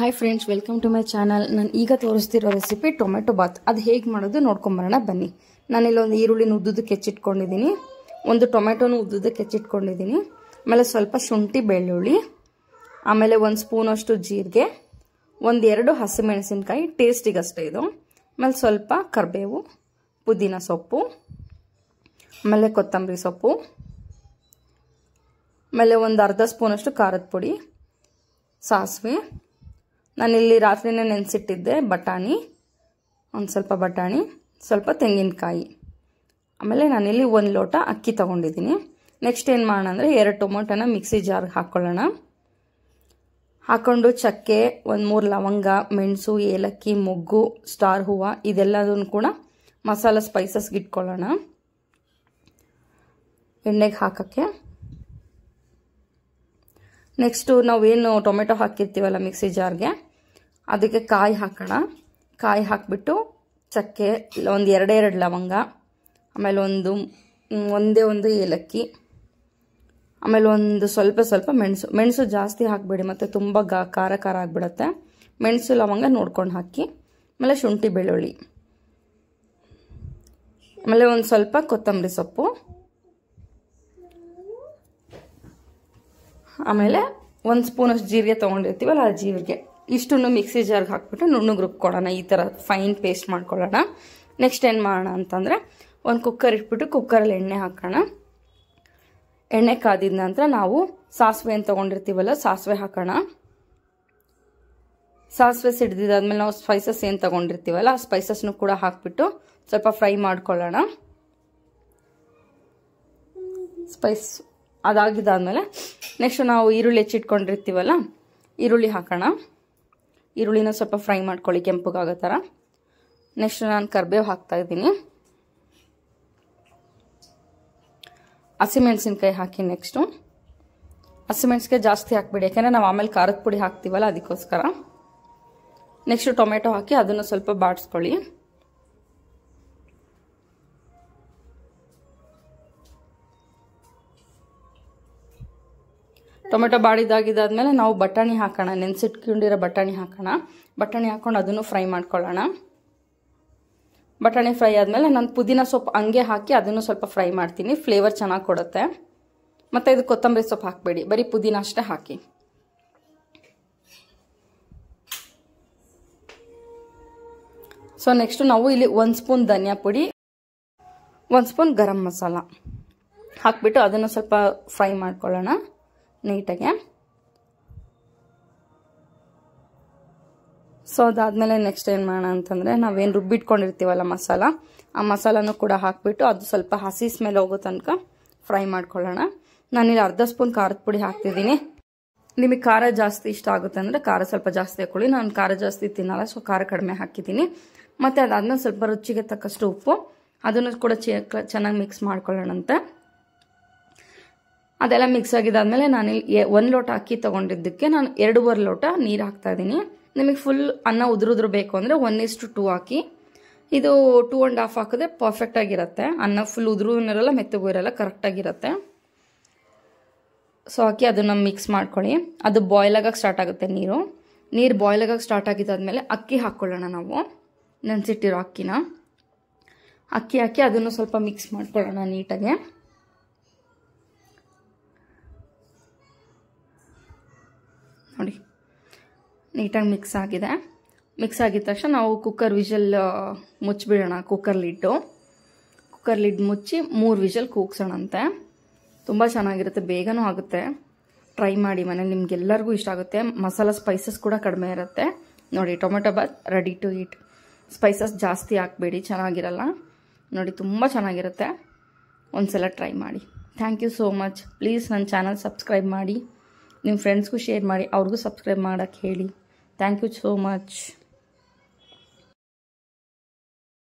Hi friends, welcome to my channel. ನಾನು ಈಗ ತೋರಿಸ್ತಿರೋ recipe tomato Baat. ಅದು ಹೇಗೆ ಮಾಡೋದು ನೋಡ್ಕೊಂಬರೋಣ ಬನ್ನಿ. ನಾನಿಲ್ಲೊಂದು ಈರುಳ್ಳಿನ ಉದ್ದುದಕ್ಕೆ ಹೆಚ್ಚಿಟ್ಕೊಂಡಿದ್ದೀನಿ, ಒಂದು ಟೊಮೆಟೊನ ಉದ್ದುದಕ್ಕೆ ಹೆಚ್ಚಿಟ್ಕೊಂಡಿದ್ದೀನಿ, ಆಮೇಲೆ ಸ್ವಲ್ಪ ಶುಂಠಿ ಬೆಳ್ಳುಳ್ಳಿ, ಆಮೇಲೆ 1 ಸ್ಪೂನಷ್ಟು ಜೀರಿಗೆ, 1-2 ಹಸಿಮೆಣಸಿನ್ಕಾಯಿ ಟೇಸ್ಟಿಗಷ್ಟೇ ಇದು, ಆಮೇಲೆ ಸ್ವಲ್ಪ ಕರಿಬೇವು, ಪುದೀನ ಸೊಪ್ಪು, ಆಮೇಲೆ ಕೊತ್ತಂಬರಿ ಸೊಪ್ಪು, ಆಮೇಲೆ ಒಂದು ಅರ್ಧ ಸ್ಪೂನಷ್ಟು ಖಾರದ ಪುಡಿ, ಸಾಸಿವೆ. ನಾನಿಲ್ಲಿ ರಾತ್ರಿನೇ ನೆನೆಸಿಟ್ಟಿದ್ದೆ ಬಟಾಣಿ, ಒಂದು ಸ್ವಲ್ಪ ಬಟಾಣಿ, ಸ್ವಲ್ಪ ತೆಂಗಿನಕಾಯಿ, ಆಮೇಲೆ ನಾನಿಲ್ಲಿ 1 ಲೋಟ ಅಕ್ಕಿ ತೊಗೊಂಡಿದ್ದೀನಿ. ನೆಕ್ಸ್ಟ್ ಏನು ಮಾಡೋಣ ಅಂದರೆ 2 ಟೊಮೊಟೊನ ಮಿಕ್ಸಿ ಜಾರ್ಗೆ ಹಾಕ್ಕೊಳ್ಳೋಣ. ಹಾಕ್ಕೊಂಡು ಚಕ್ಕೆ, 1-3 ಲವಂಗ, ಮೆಣಸು, ಏಲಕ್ಕಿ, ಮೊಗ್ಗು, ಸ್ಟಾರ್ ಹೂವು ಇದೆಲ್ಲದನ್ನು ಕೂಡ ಮಸಾಲ ಸ್ಪೈಸಸ್ಗೆ ಇಟ್ಕೊಳ್ಳೋಣ ಎಣ್ಣೆಗೆ ಹಾಕೋಕ್ಕೆ. ನೆಕ್ಸ್ಟು ನಾವೇನು ಟೊಮೆಟೊ ಹಾಕಿರ್ತೀವಲ್ಲ ಮಿಕ್ಸಿ ಜಾರ್ಗೆ, ಅದಕ್ಕೆ ಕಾಯಿ ಹಾಕೋಣ. ಕಾಯಿ ಹಾಕಿಬಿಟ್ಟು ಚಕ್ಕೆ, 1-2 ಲವಂಗ, ಆಮೇಲೆ ಒಂದೇ ಏಲಕ್ಕಿ, ಆಮೇಲೆ ಸ್ವಲ್ಪ ಮೆಣಸು ಜಾಸ್ತಿ ಹಾಕಬೇಡಿ, ಮತ್ತು ತುಂಬ ಖಾರ ಆಗಿಬಿಡುತ್ತೆ. ಮೆಣಸು ಲವಂಗ ನೋಡ್ಕೊಂಡು ಹಾಕಿ, ಆಮೇಲೆ ಶುಂಠಿ ಬೆಳ್ಳುಳ್ಳಿ, ಆಮೇಲೆ ಒಂದು ಸ್ವಲ್ಪ ಕೊತ್ತಂಬರಿ ಸೊಪ್ಪು, ಆಮೇಲೆ 1 ಸ್ಪೂನಷ್ಟು ಜೀರಿಗೆ ತೊಗೊಂಡಿರ್ತೀವಲ್ಲ ಆ ಜೀರಿಗೆ. ಇಷ್ಟನ್ನು ಮಿಕ್ಸಿ ಜಾರ್ಗೆ ಹಾಕ್ಬಿಟ್ಟು ನುಣ್ಣಗೆ ರುಬ್ಕೊಳ್ಳೋಣ. ಈ ಥರ ಫೈನ್ ಪೇಸ್ಟ್ ಮಾಡ್ಕೊಳ್ಳೋಣ. ನೆಕ್ಸ್ಟ್ ಏನು ಮಾಡೋಣ ಅಂತಂದರೆ ಒಂದು ಕುಕ್ಕರ್ ಇಟ್ಬಿಟ್ಟು ಕುಕ್ಕರಲ್ಲಿ ಎಣ್ಣೆ ಹಾಕೋಣ. ಎಣ್ಣೆ ಕಾದಿದ ನಂತರ ನಾವು ಸಾಸಿವೆ ಏನು ತೊಗೊಂಡಿರ್ತೀವಲ್ಲ ಸಾಸಿವೆ ಹಾಕೋಣ. ಸಾಸಿವೆ ಸಿಡ್ದಿದ್ದಾದ್ಮೇಲೆ ನಾವು ಸ್ಪೈಸಸ್ ಏನು ತೊಗೊಂಡಿರ್ತೀವಲ್ಲ ಆ ಸ್ಪೈಸಸ್ನು ಕೂಡ ಹಾಕ್ಬಿಟ್ಟು ಸ್ವಲ್ಪ ಫ್ರೈ ಮಾಡ್ಕೊಳ್ಳೋಣ. ಅದಾಗಿದ್ದಾದ್ಮೇಲೆ ನೆಕ್ಸ್ಟ್ ನಾವು ಈರುಳ್ಳಿ ಹೆಚ್ಚಿಟ್ಕೊಂಡಿರ್ತೀವಲ್ಲ ಈರುಳ್ಳಿ ಹಾಕೋಣ. ಈರುಳ್ಳಿನ ಸ್ವಲ್ಪ ಫ್ರೈ ಮಾಡ್ಕೊಳ್ಳಿ ಕೆಂಪಗಾಗೋ ಥರ. ನೆಕ್ಸ್ಟ್ ನಾನು ಕರಿಬೇವು ಹಾಕ್ತಾಯಿದ್ದೀನಿ, ಹಸಿಮೆಣಸಿನ್ಕಾಯಿ ಹಾಕಿ. ನೆಕ್ಸ್ಟು ಹಸಿಮೆಣಸಿನ್ಕಾಯಿ ಜಾಸ್ತಿ ಹಾಕ್ಬಿಡಿ, ಯಾಕೆಂದರೆ ನಾವು ಆಮೇಲೆ ಖಾರದ ಪುಡಿ ಹಾಕ್ತೀವಲ್ಲ ಅದಕ್ಕೋಸ್ಕರ. ನೆಕ್ಸ್ಟು ಟೊಮೆಟೊ ಹಾಕಿ ಅದನ್ನು ಸ್ವಲ್ಪ ಬಾಡಿಸ್ಕೊಳ್ಳಿ. ಟೊಮೆಟೊ ಬಾಡಿದಾಗಿದ್ದಾದ್ಮೇಲೆ ನಾವು ಬಟಾಣಿ ಹಾಕೋಣ, ನೆನೆಸಿಟ್ಕೊಂಡಿರೋ ಬಟಾಣಿ ಹಾಕೋಣ. ಬಟಾಣಿ ಹಾಕ್ಕೊಂಡು ಅದನ್ನು ಫ್ರೈ ಮಾಡ್ಕೊಳ್ಳೋಣ. ಬಟಾಣಿ ಫ್ರೈ ಆದಮೇಲೆ ನಾನು ಪುದೀನ ಸೊಪ್ಪು ಹಂಗೆ ಹಾಕಿ ಅದನ್ನು ಸ್ವಲ್ಪ ಫ್ರೈ ಮಾಡ್ತೀನಿ, ಫ್ಲೇವರ್ ಚೆನ್ನಾಗಿ ಕೊಡುತ್ತೆ. ಮತ್ತು ಇದು ಕೊತ್ತಂಬರಿ ಸೊಪ್ಪು ಹಾಕಬೇಡಿ, ಬರೀ ಪುದೀನ ಅಷ್ಟೇ ಹಾಕಿ. ಸೊ ನೆಕ್ಸ್ಟು ನಾವು ಇಲ್ಲಿ 1 ಸ್ಪೂನ್ ಧನಿಯಾ ಪುಡಿ, 1 ಸ್ಪೂನ್ ಗರಂ ಮಸಾಲ ಹಾಕಿಬಿಟ್ಟು ಅದನ್ನು ಸ್ವಲ್ಪ ಫ್ರೈ ಮಾಡ್ಕೊಳ್ಳೋಣ ನೀಟಾಗೆ. ಸೊ ಅದಾದಮೇಲೆ ನೆಕ್ಸ್ಟ್ ಏನು ಮಾಡೋಣ ಅಂತಂದರೆ ನಾವೇನು ರುಬ್ಬಿಟ್ಕೊಂಡಿರ್ತೀವಲ್ಲ ಮಸಾಲ, ಆ ಮಸಾಲನೂ ಕೂಡ ಹಾಕಿಬಿಟ್ಟು ಅದು ಸ್ವಲ್ಪ ಹಸಿ ಸ್ಮೆಲ್ ಹೋಗೋ ತನಕ ಫ್ರೈ ಮಾಡ್ಕೊಳ್ಳೋಣ. ನಾನಿಲ್ಲಿ ಅರ್ಧ ಸ್ಪೂನ್ ಖಾರದ ಪುಡಿ ಹಾಕ್ತಿದ್ದೀನಿ. ನಿಮಗೆ ಖಾರ ಜಾಸ್ತಿ ಇಷ್ಟ ಆಗುತ್ತೆ ಅಂದರೆ ಖಾರ ಸ್ವಲ್ಪ ಜಾಸ್ತಿ ಹಾಕ್ಕೊಳ್ಳಿ. ನಾನು ಖಾರ ಜಾಸ್ತಿ ತಿನ್ನಲ್ಲ, ಸೊ ಖಾರ ಕಡಿಮೆ ಹಾಕಿದ್ದೀನಿ. ಮತ್ತು ಅದಾದಮೇಲೆ ಸ್ವಲ್ಪ ರುಚಿಗೆ ತಕ್ಕಷ್ಟು ಉಪ್ಪು, ಅದನ್ನು ಕೂಡ ಚೆನ್ನಾಗಿ ಮಿಕ್ಸ್ ಮಾಡ್ಕೊಳ್ಳೋಣಂತೆ. ಅದೆಲ್ಲ ಮಿಕ್ಸ್ ಆಗಿದ್ದಾದಮೇಲೆ ನಾನಿಲ್ಲಿ 1 ಲೋಟ ಅಕ್ಕಿ ತೊಗೊಂಡಿದ್ದಕ್ಕೆ ನಾನು 2.5 ಲೋಟ ನೀರು ಹಾಕ್ತಾಯಿದ್ದೀನಿ. ನಿಮಗೆ ಫುಲ್ ಅನ್ನ ಉದುರು ಬೇಕು ಅಂದರೆ 1:2 ಹಾಕಿ. ಇದು 2.5 ಹಾಕಿದ್ರೆ ಪರ್ಫೆಕ್ಟಾಗಿರುತ್ತೆ. ಅನ್ನ ಫುಲ್ ಉದುರು ಇರಲ್ಲ, ಮೆತ್ತಗೂ ಇರಲ್ಲ, ಕರೆಕ್ಟಾಗಿರುತ್ತೆ. ಸೊ ಹಾಕಿ ಅದನ್ನು ಮಿಕ್ಸ್ ಮಾಡ್ಕೊಳ್ಳಿ. ಅದು ಬಾಯ್ಲ್ ಆಗೋಕ್ಕೆ ಸ್ಟಾರ್ಟ್ ಆಗುತ್ತೆ. ನೀರು ಬಾಯ್ಲ್ ಆಗೋಕ್ಕೆ ಸ್ಟಾರ್ಟ್ ಆಗಿದ್ದಾದಮೇಲೆ ಅಕ್ಕಿ ಹಾಕ್ಕೊಳ್ಳೋಣ. ನಾವು ನೆನೆಸಿಟ್ಟಿರೋ ಅಕ್ಕಿ ಹಾಕಿ ಅದನ್ನು ಸ್ವಲ್ಪ ಮಿಕ್ಸ್ ಮಾಡ್ಕೊಳ್ಳೋಣ ನೀಟಾಗೆ. ನೋಡಿ ನೀಟಾಗಿ ಮಿಕ್ಸ್ ಆಗಿದೆ. ಮಿಕ್ಸ್ ಆಗಿದ ತಕ್ಷಣ ನಾವು ಕುಕ್ಕರ್ ವಿಷಲ್ ಮುಚ್ಚಿಬಿಡೋಣ. ಕುಕ್ಕರ್ ಲಿಡ್ ಮುಚ್ಚಿ 3 ವಿಷಲ್ ಕೂಗ್ಸೋಣಂತೆ. ತುಂಬ ಚೆನ್ನಾಗಿರುತ್ತೆ, ಬೇಗನೂ ಆಗುತ್ತೆ. ಟ್ರೈ ಮಾಡಿ ಮನೇಲಿ, ನಿಮ್ಗೆಲ್ಲರಿಗೂ ಇಷ್ಟ ಆಗುತ್ತೆ. ಮಸಾಲ ಸ್ಪೈಸಸ್ ಕೂಡ ಕಡಿಮೆ ಇರುತ್ತೆ. ನೋಡಿ tomato bath ready to eat. Spices ಜಾಸ್ತಿ ಹಾಕಬೇಡಿ, ಚೆನ್ನಾಗಿರಲ್ಲ. ನೋಡಿ ತುಂಬ ಚೆನ್ನಾಗಿರುತ್ತೆ, ಒಂದ್ಸಲ ಟ್ರೈ ಮಾಡಿ. Thank you so much. Please ನನ್ನ ಚಾನಲ್ ಸಬ್ಸ್ಕ್ರೈಬ್ ಮಾಡಿ, ನಿಮ್ಮ ಫ್ರೆಂಡ್ಸ್ಗೂ ಶೇರ್ ಮಾಡಿ, ಅವ್ರಿಗೂ ಸಬ್ಸ್ಕ್ರೈಬ್ ಮಾಡೋಕ್ಕೆ ಹೇಳಿ. Thank you so much.